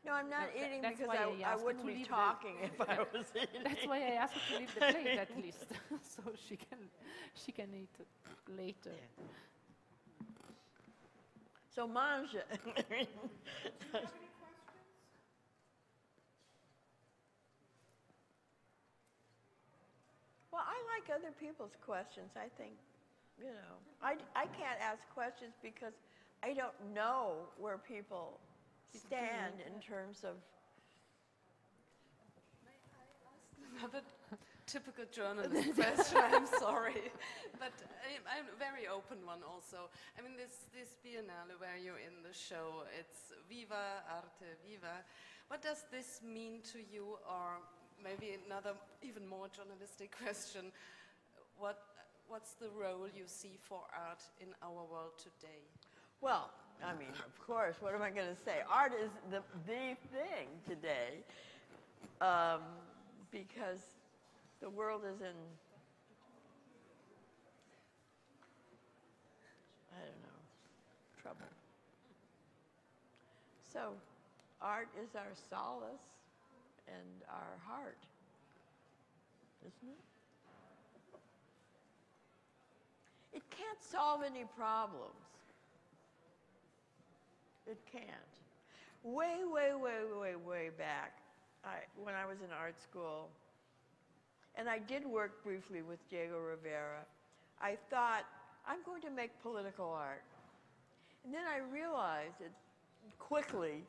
No, I'm not eating that's because why I wouldn't be talking if I was eating. That's why I asked her to leave the plate at least, so she can eat it later. Yeah. So mange. Well, I like other people's questions. I think, you know, I can't ask questions because I don't know where people stand in terms of. Another typical journalist question, I'm sorry. But I'm a very open one also. I mean, this Biennale where you're in the show, it's Viva, Arte, Viva. What does this mean to you? Or maybe another even more journalistic question, what's the role you see for art in our world today? Well, I mean, of course, what am I going to say? Art is the thing today, because the world is in, I don't know, trouble. So art is our solace and our heart, isn't it? It can't solve any problems. It can't. Way, way, way, way, way back, when I was in art school, and I did work briefly with Diego Rivera, I thought, I'm going to make political art. And then I realized it quickly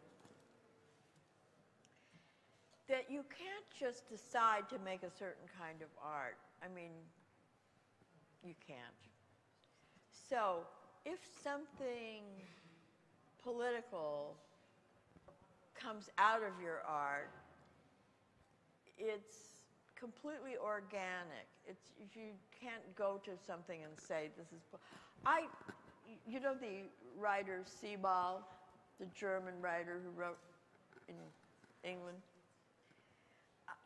that you can't just decide to make a certain kind of art. I mean, you can't. So if something political comes out of your art, it's completely organic. You can't go to something and say, this is, you know the writer Sebald, the German writer who wrote in England?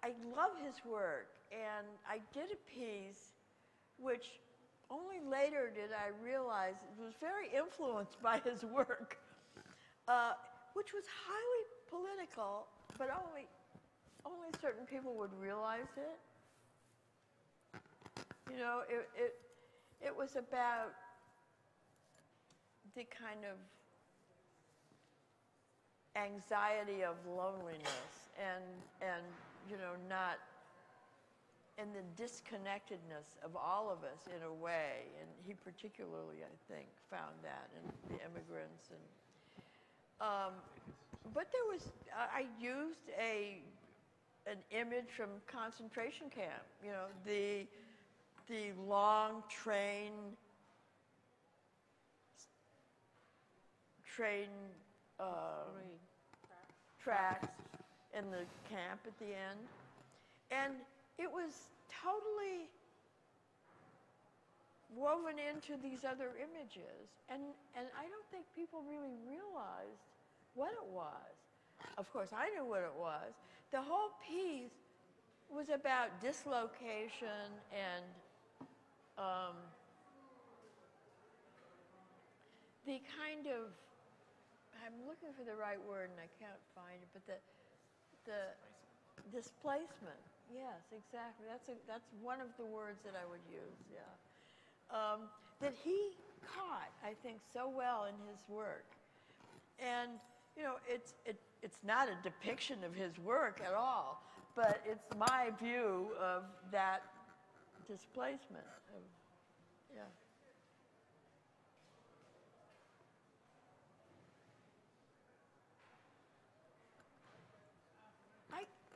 I love his work, and I did a piece which only later did I realize it was very influenced by his work, which was highly political, but only certain people would realize it. You know, it was about the kind of anxiety of loneliness and you know, not, and the disconnectedness of all of us in a way, and he particularly, I think, found that in the immigrants. And but there was, I used an image from concentration camp. You know, the long train tracks in the camp at the end, and it was totally woven into these other images, and I don't think people really realized what it was. Of course, I knew what it was. The whole piece was was about dislocation and the kind of, I'm looking for the right word and I can't find it, but the displacement. Yes, exactly. That's one of the words that I would use. Yeah, that he caught, I think, so well in his work, and you know, it's not a depiction of his work at all, but it's my view of that displacement. Yeah.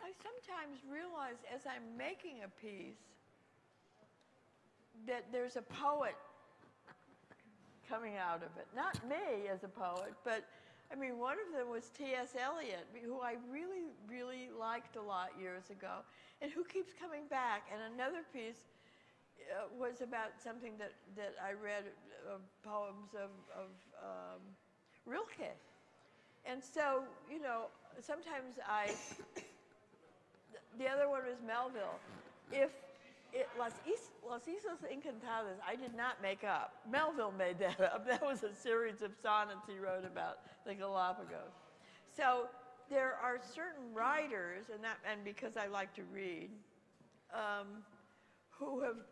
I sometimes realize as I'm making a piece that there's a poet coming out of it. Not me as a poet, but I mean, one of them was T.S. Eliot, who I really, really liked a lot years ago, and who keeps coming back. And another piece was about something that I read, poems of Rilke. And so, you know, sometimes the other one was Melville. Las Ethos and Cantatas, I did not make up. Melville made that up. That was a series of sonnets he wrote about the Galapagos. So there are certain writers, and because I like to read, who have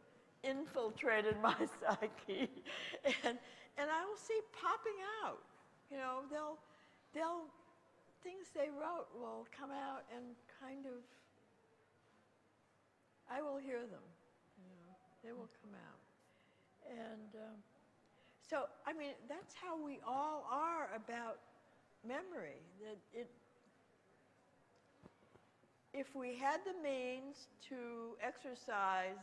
infiltrated my psyche, and I will see popping out. You know, they'll things they wrote will come out and kind of, I will hear them, you know, they will come out. And so, I mean, that's how we all are about memory. That if we had the means to exercise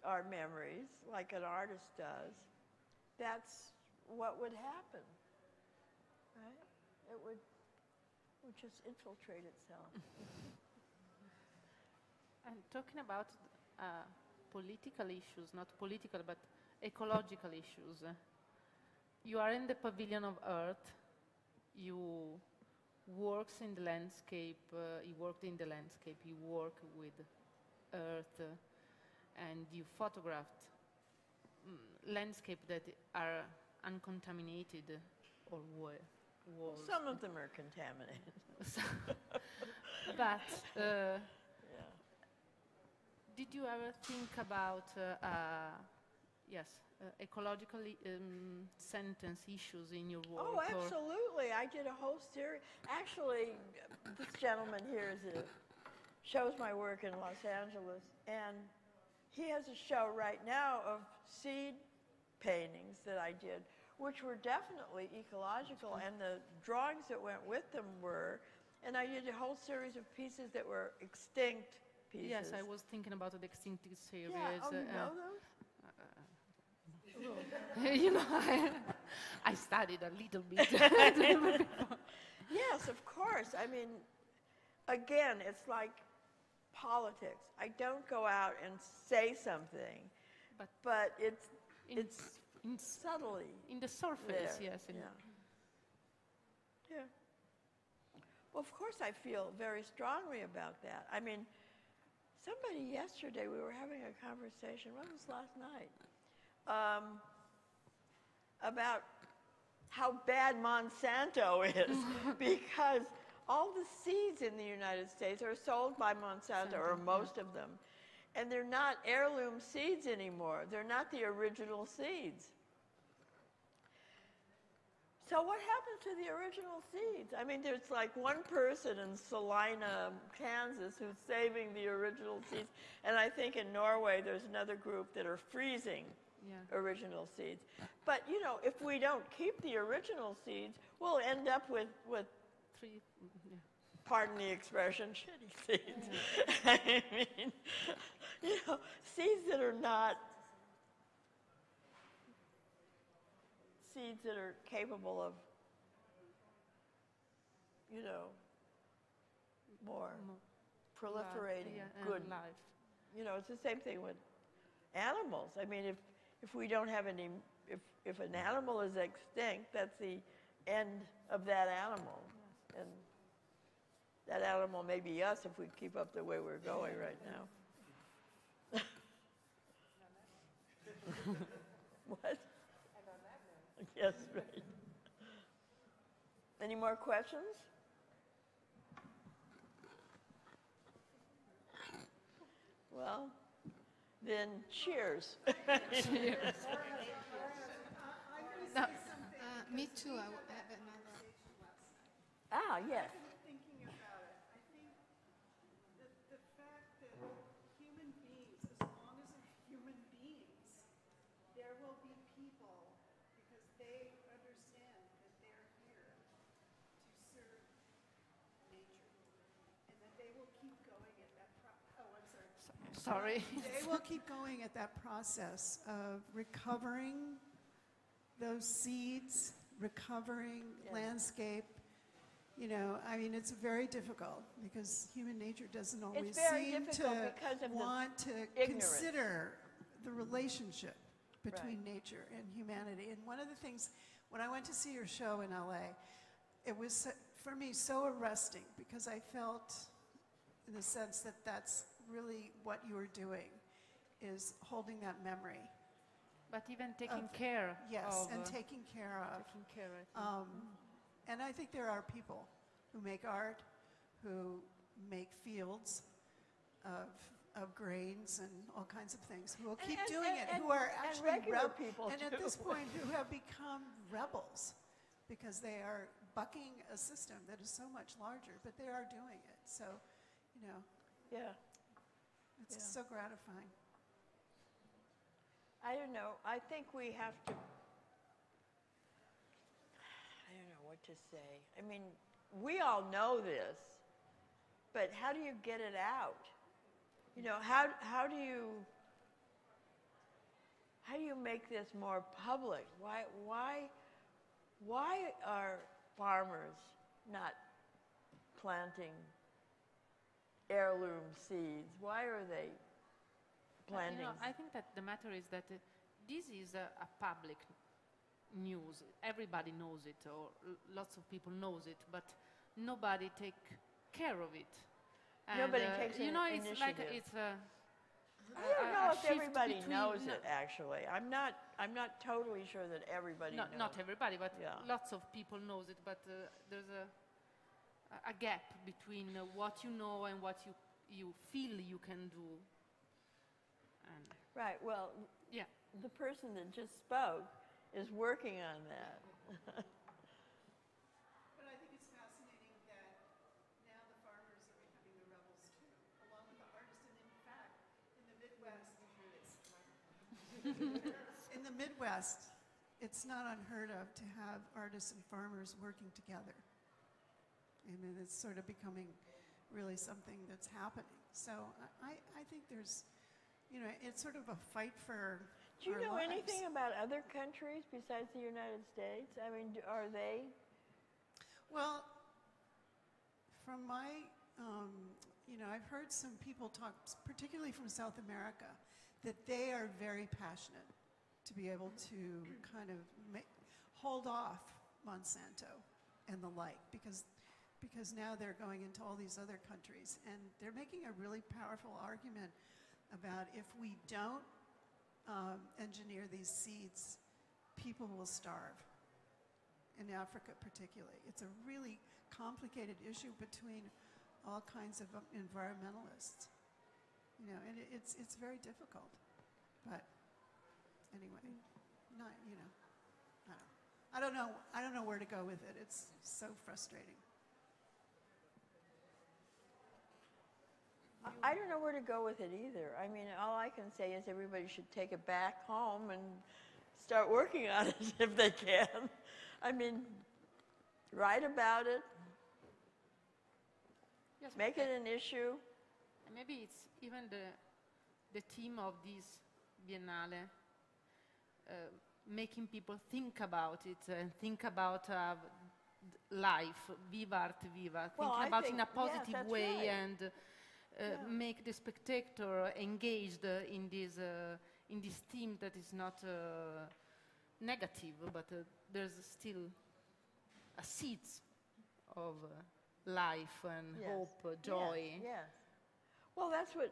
our memories like an artist does, that's what would happen, right? It would just infiltrate itself. And talking about political issues, not political, but ecological issues. You are in the Pavilion of Earth. You worked in the landscape. You work with Earth, and you photographed landscape that are uncontaminated or were. Some of them are contaminated. But did you ever think about ecological sentence issues in your work? Oh, absolutely. I did a whole series. Actually, this gentleman here shows my work in Los Angeles, and he has a show right now of seed paintings that I did, which were definitely ecological, and the drawings that went with them were, and I did a whole series of pieces that were extinct pieces. Yes, I was thinking about the extinct series. Yeah, oh, you know those? You know, I studied a little bit. Yes, of course. I mean, again, it's like politics. I don't go out and say something, but it's subtly in the surface. there. Yes. Yeah. Well, of course, I feel very strongly about that. I mean, somebody yesterday, we were having a conversation. What was last night? About how bad Monsanto is because all the seeds in the United States are sold by Monsanto, or most of them, and they're not heirloom seeds anymore. They're not the original seeds. So what happened to the original seeds? I mean, there's like one person in Salina, Kansas, who's saving the original seeds, and I think in Norway there's another group that are freezing original seeds. But, you know, if we don't keep the original seeds, we'll end up with pardon the expression, shitty seeds. I mean, you know, seeds that are not seeds that are capable of, you know, more proliferating good life. You know, it's the same thing with animals. I mean, if we don't have any, if an animal is extinct, that's the end of that animal. And That animal may be us if we keep up the way we're going right now. What? Yes, right. Any more questions? Well, then cheers. Cheers. No. Me too. I have another. Ah, yes. Thinking about it, I think the fact that human beings, as long as they're human beings, there will be people because they understand that they're here to serve nature, and that they will keep going at that. Sorry. They will keep going at that process of recovering those seeds, recovering landscape. You know, I mean, it's very difficult because human nature doesn't always seem to want to consider the relationship between nature and humanity. And one of the things, when I went to see your show in LA, it was, for me, so arresting because I felt, in the sense that that's really what you were doing, is holding that memory. But even taking care Yes, of... and taking care of. Taking care, I think. And I think there are people who make art, who make fields of grains and all kinds of things, who will keep doing it, who are actually people and at this point who have become rebels because they are bucking a system that is so much larger, but they are doing it. So, you know, it's so gratifying. I don't know. I think we have to, I don't know what to say. I mean, we all know this, but how do you get it out? You know, how do you make this more public? Why are farmers not planting heirloom seeds? Why are they planting? You know, I think that the matter is that this is a public news. Everybody knows it, or lots of people knows it, but nobody take care of it. And, nobody takes you know, initiative. it's like it's a. I don't know if shift everybody between- knows it. Actually, I'm not totally sure that everybody knows. Not everybody, but Yeah. lots of people knows it. But there's a gap between what you know and what you feel you can do. And Right. Well, yeah. The person that just spoke is working on that. But I think it's fascinating that now the farmers are becoming the rebels too, along with the artists. And in fact, in the Midwest, it's not unheard of to have artists and farmers working together. I mean, it's sort of becoming really something that's happening. So I think there's, you know, it's sort of a fight for. Do you know lives. anything about other countries besides the United States? I mean, are they? Well, from my, you know, I've heard some people talk, particularly from South America, that they are very passionate to be able to kind of hold off Monsanto and the like, because now they're going into all these other countries, and they're making a really powerful argument about if we don't engineer these seeds, people will starve. In Africa particularly. It's a really complicated issue between all kinds of environmentalists. You know, and it's very difficult. But anyway, not, you know, I don't know where to go with it. It's so frustrating. I don't know where to go with it either. I mean, all I can say is everybody should take it back home and start working on it if they can. I mean, write about it, Yes, make it an issue. And maybe it's even the theme of this Biennale, making people think about it and think about life, viva arte viva, Well, thinking I about think- in a yes, positive that's way right. and make the spectator engaged in this theme that is not negative, but there's still a seeds of life and Yes. hope, joy. Yes, yes. Well, that's what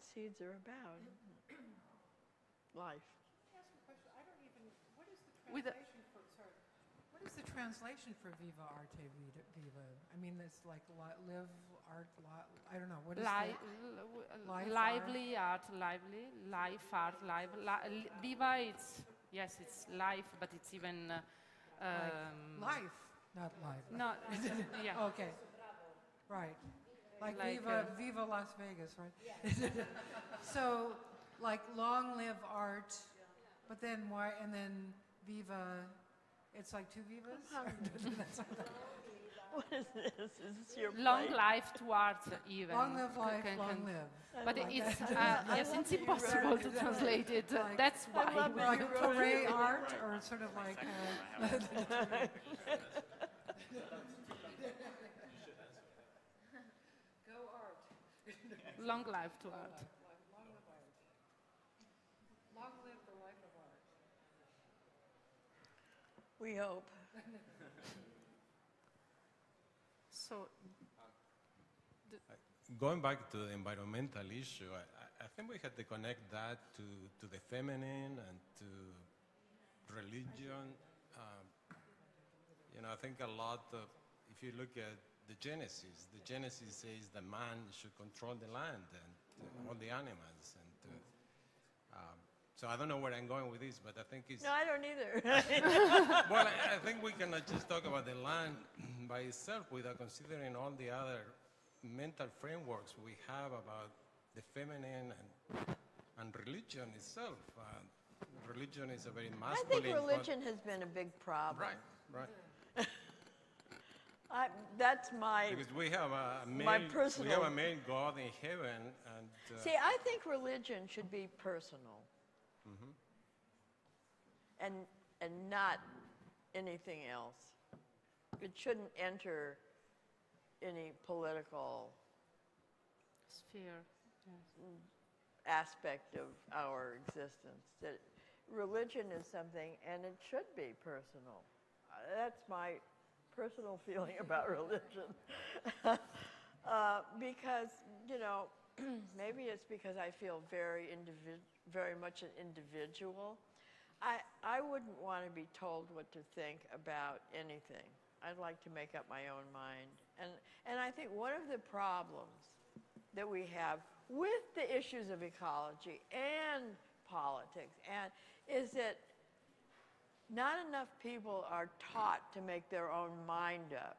seeds are about. Life. Let me ask you a question. I don't even, what is the With a- translation for, sorry, what is the translation for Viva Arte Viva? I mean, it's like live art, I don't know, what is that? Life Lively art, lively, life art, live. Viva, it's life, but it's even... Life, not life. No, yeah. Okay, right. Like Like, Viva Las Vegas, right? So, like long live art, but then why? And then Viva, it's like two Vivas. What is this? Is this your Long plate? life to art, even. Long live life, long live. But it's yes, it's impossible to translate it. Like- That's why. Like parade art, or sort of like. Go art. Long life to art. Long live art. Long live the life of art. We hope. So, Going back to the environmental issue, I think we had to connect that to the feminine and to religion. I think a lot of, if you look at the Genesis says the man should control the land and all the animals. And so I don't know where I'm going with this, but I think it's... No, I don't either. Well, I think we cannot just talk about the land by itself without considering all the other mental frameworks we have about the feminine and religion itself. Religion is a very I masculine... think religion has been a big problem. Right. That's my... Because we have a my male, personal- we have a male God in heaven, and See, I think religion should be personal. And not anything else. It shouldn't enter any political sphere. Yes. aspect of our existence. That religion is something, and it should be personal. That's my personal feeling about religion. Because, maybe it's because I feel very much an individual. I wouldn't want to be told what to think about anything. I'd like to make up my own mind. And I think one of the problems that we have with the issues of ecology and politics is that not enough people are taught to make their own mind up.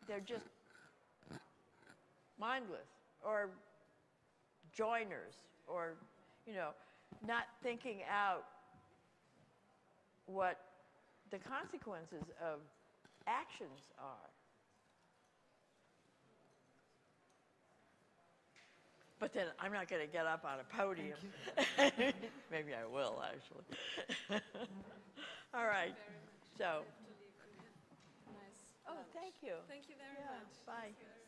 They're just mindless or joiners or, not thinking out what the consequences of actions are. But then I'm not going to get up on a podium. Maybe I will, actually. All right. So. Nice. Oh, thank you. Thank you very Yeah, much. bye.